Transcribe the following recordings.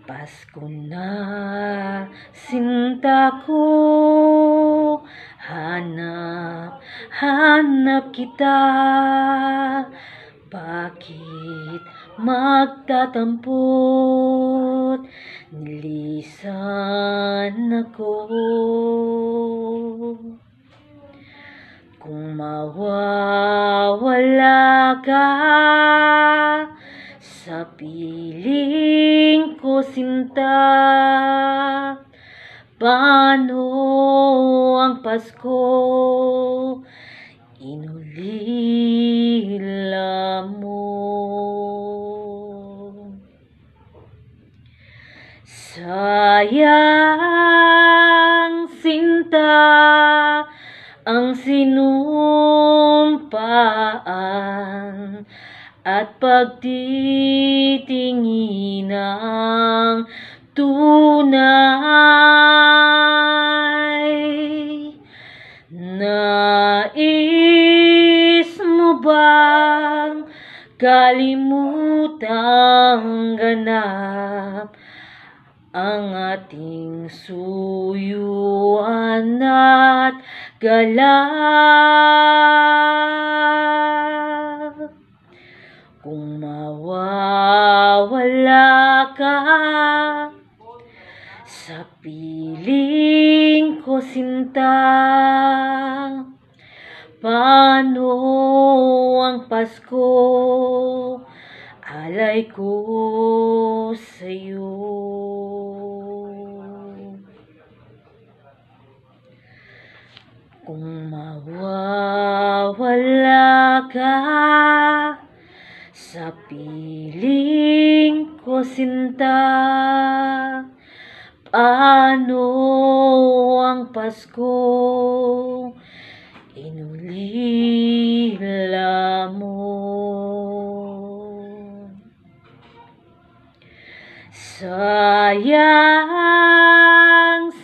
Pasko na, sinta ko, hanap kita. Bakit magtatampot, nilisan ako? Kung mawawala ka sa piling ko, sinta, paano ang Pasko inulila mo? Sayang, sinta, ang sinumpaan at pagtitinginang tunay. Nais mo bang kalimutang ganap ang ating suyuan at galak? Kung mawawala ka sa piling ko, sinta, paano ang Pasko alay ko sa'yo? Kung mawawala ka sa piling ko, sinta, paano ang Pasko inulila mo? Sayang,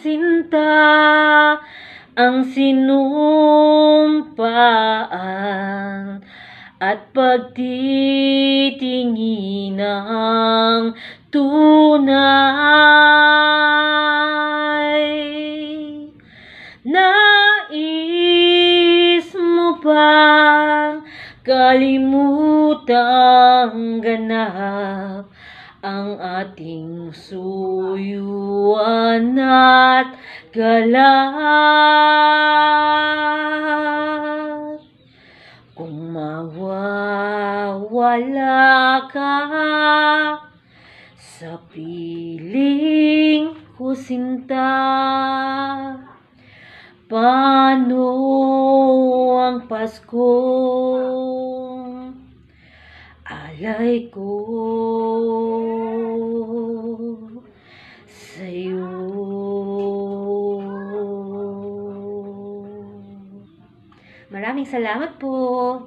sinta, ang sinumpaan at pagtitinginang tunay. Nais mo bang kalimutang ganap ang ating suyuan at galak? Kung mawawala ka sa piling ko, sinta, paano ang Pasko alay ko sa'yo? Maraming salamat po.